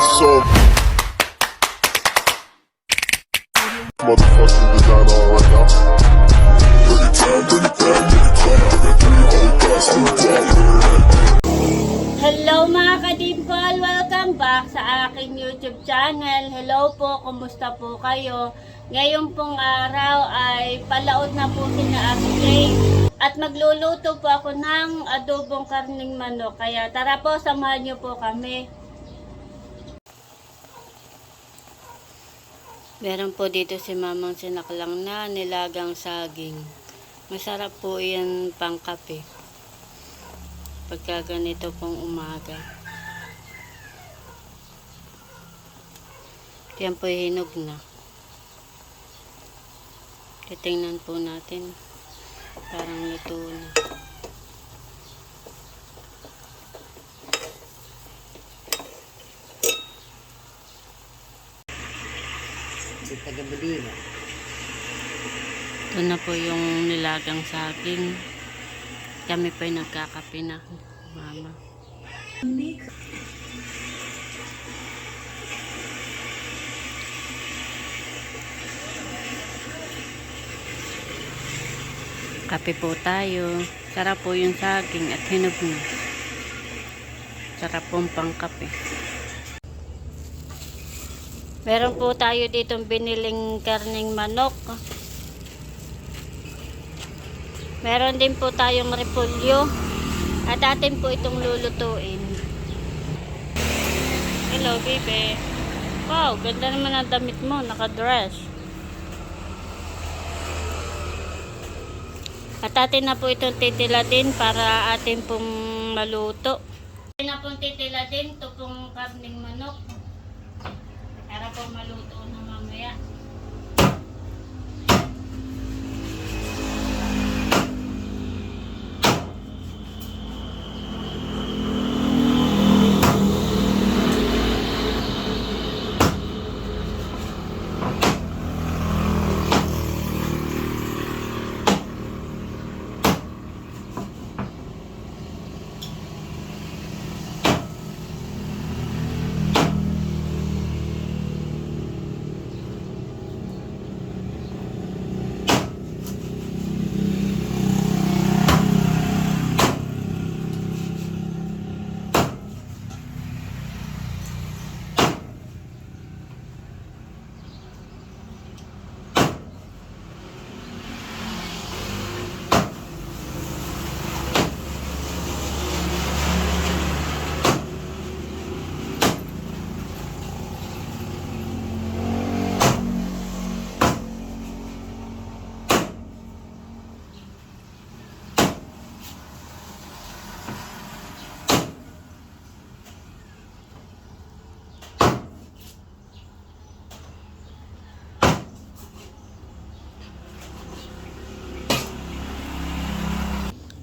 So motherfucking designer right now. Hello mga ka-dimple! Welcome back sa aking YouTube channel. Hello po, kumusta po kayo? Ngayon pong araw ay palaod na po sina Ate Jay at magluluto po ako ng adobong karning manok. Kaya tara po, samahan niyo po kami. Meron po dito si Mamang sinaklang na nilagang saging. Masarap po yan pang kape pagka ganito pong umaga. Yan po hinog na. Titingnan po natin. Parang luto na. Ito na po yung nilagang saging. Kami po yung nagkakape na, Mama. Kape po tayo. Sarap po yung saging at hinog na. Sarap pong pangkape. Meron po tayo ditong biniling karning manok. Meron din po tayong repolyo. At atin po itong lulutuin. Hello, baby. Wow, ganda naman ang damit mo. Naka-dress. At atin na po itong titila din para atin pong maluto. Atin na pong titila din ito pong karning manok. Para pong maluto na mamaya.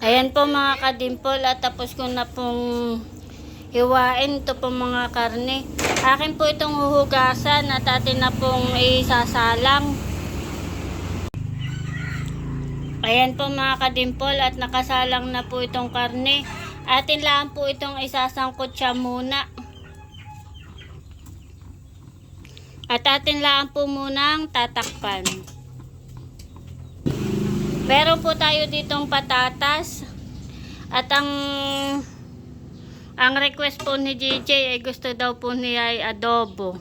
Ayan po mga kadimple at tapos ko na pong hiwain ito po mga karne. Akin po itong huhugasan at atin na pong isasalang. Ayan po mga kadimple at nakasalang na po itong karne. Atin lang po itong isasangkot siya muna. At atin lang po munang tatakpan. Meron po tayo ditong patatas at ang request po ni JJ ay gusto daw po niya ay adobo.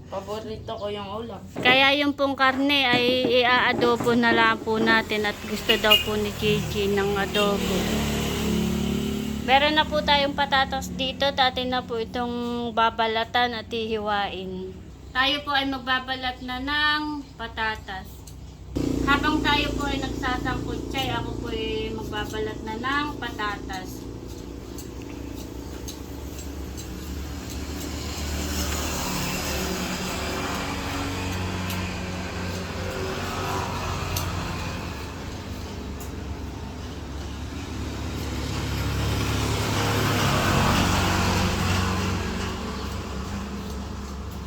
Paborito ko yung ulam. Kaya yung pong karne ay i-adobo na lang po natin at gusto daw po ni JJ ng adobo. Meron na po tayong patatas dito, dati na po itong babalatan at hihiwain. Tayo po ay magbabalat na ng patatas. Habang tayo po ay nagsasangkot siya, ako po ay magbabalat na ng patatas.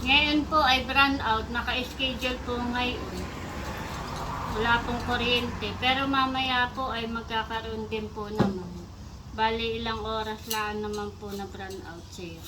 Ngayon po ay brown out, naka-schedule po ngayon. Wala pong kuryente. Pero mamaya po ay magkakaroon din po naman. Bali ilang oras lang naman po na brown out siya.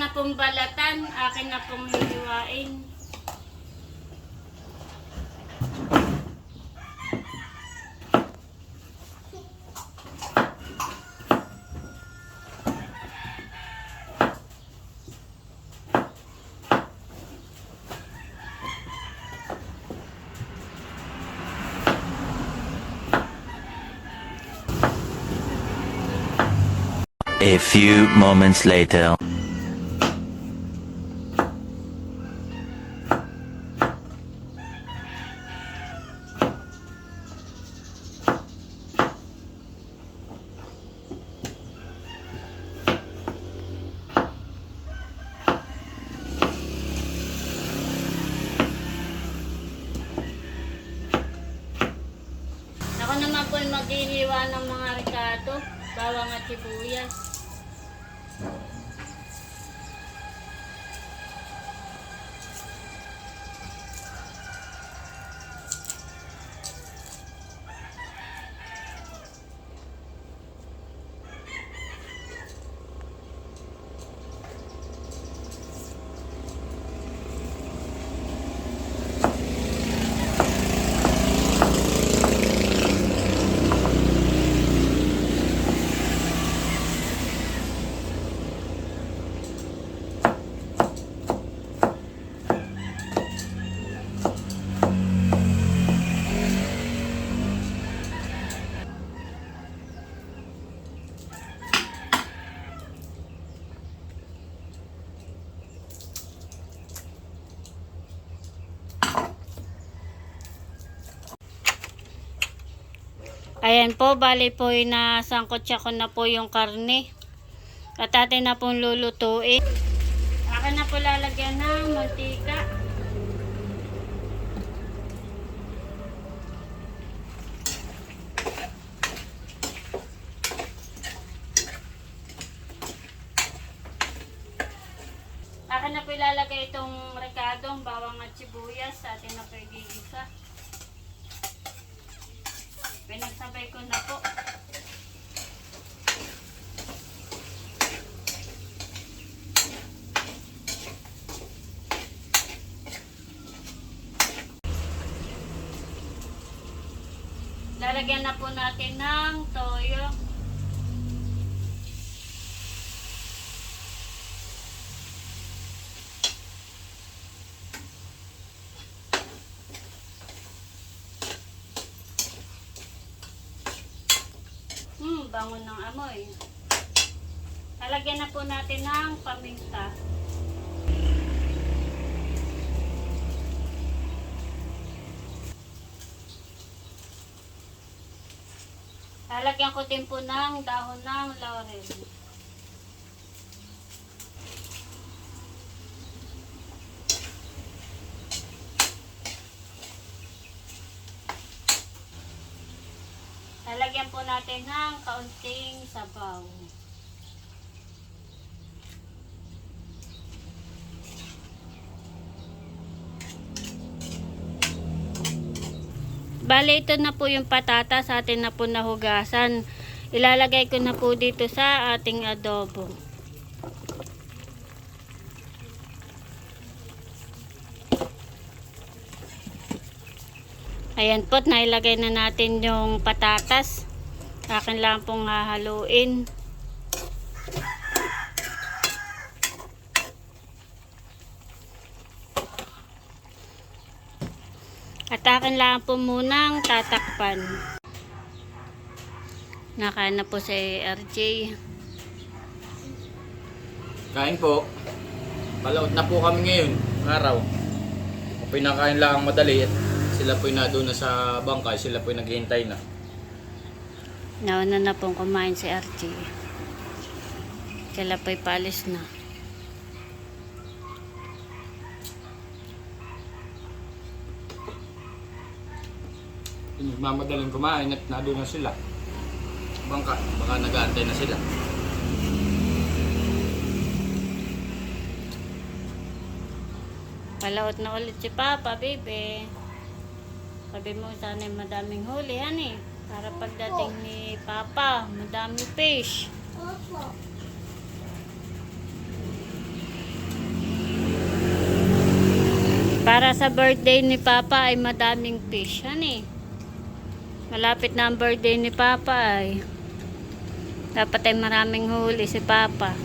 na pong balatan, akin na pong hihiwain. A few moments later. Ako naman po maghihiwa ng mga ricado, bawang at sibuyas. Ayan po, bali po nasangkotsa ko na po yung karne. At atin na pong lulutuin. Akin na po lalagyan ng mantika. Akin na po ilalagay itong ricadong, bawang at sibuyas. Atin na po igigisa. Pinagsabay ko na po. Lalagyan na po natin ng toyo. Bango ng amoy. Lalagyan na po natin ng paminta. Lalagyan ko din po ng dahon ng laurel. Lalagyan po natin ng kaunting sabaw. Bale, ito na po yung patatas, atin na po nahugasan. Ilalagay ko na po dito sa ating adobo. Ayan po, nailagay na natin yung patatas. Akin lang pong hahaluin. At akin lang po munang tatakpan. Nakain na po si RJ. Kain po. Balaot na po kami ngayon, araw. Kung pinakain lang ang madali at sila po'y doon na sa bangkay, sila po'y naghihintay na. Nauna na pong kumain si RJ. Sila po'y palis na. Nagmamadaling kumain at doon na sila. Bangka, baka nag-aantay na sila. Palaot na ulit si Papa, baby. Sabi mo sana madaming huli, hani. Para pagdating ni Papa, madaming fish. Opo. Para sa birthday ni Papa ay madaming fish. Yan eh. Malapit na ang birthday ni Papa ay. Dapat ay maraming huli si Papa.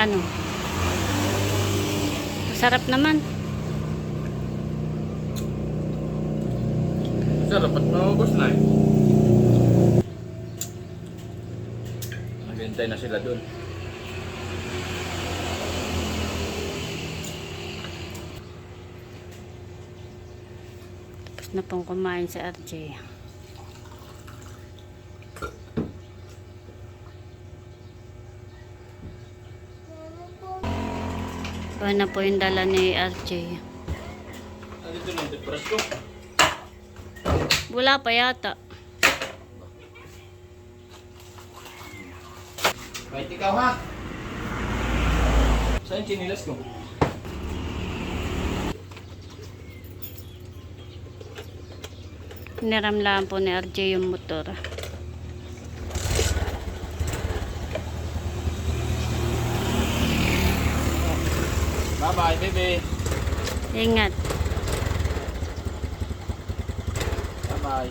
Ano? Masarap naman. Sarap at maubos na eh. Naghintay na sila dun. Tapos na pong kumain si RJ. Ano na po yung dala ni RJ. Dito na yung toothbrush ko. Wala pa yata. Kahit ikaw ha. Saan yung chinilas ko? Niramlaan po ni RJ yung motor. Bye-bye, baby. Ingat. Bye-bye.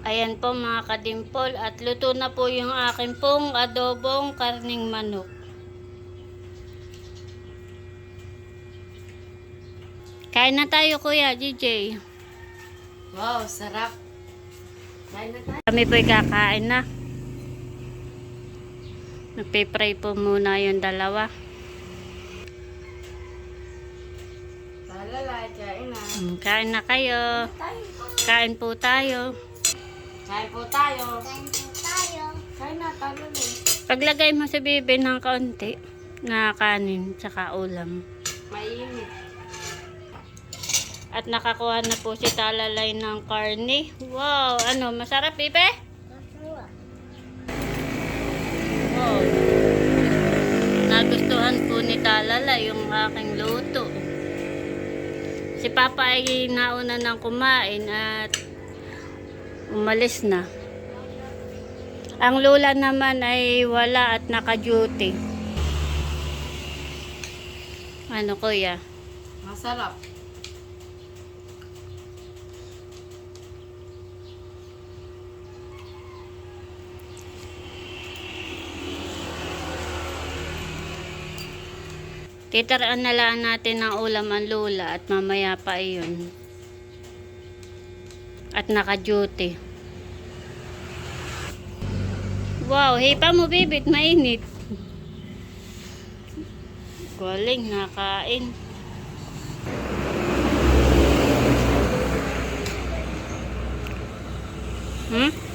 Ayan po mga kadimpol at luto na po yung akin pong adobong karning manok. Kain na tayo Kuya DJ. Wow, sarap. Kain na tayo. Kami po'y kakain na. Nagpipray po muna yung dalawa. Talala, kain na. Kain na kayo. Kain po tayo. Kain po tayo. Kain po tayo. Kain na, talala. Paglagay mo sa bibi ng kaunti na kanin tsaka ulam. Mainit. At nakakuha na po si Talalay ng karne. Wow! Ano? Masarap, Bibe? Wow! Nagustuhan po ni Talalay yung aking luto. Si Papa ay nauna ng kumain at umalis na. Ang lula naman ay wala at naka-duty. Ano, Kuya? Masarap. Titiraan na lang natin ng ulam ang lula at mamaya pa iyon. At naka-duty. Wow, hipa mo bibit, mainit. Galing, nakain. Hmm?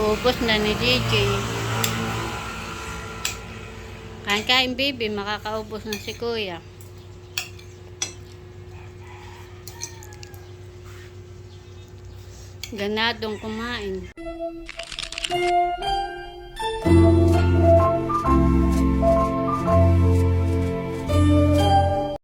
Ubos na ni JJ. Kain-kain baby, makakaubos na si kuya. Ganadong kumain.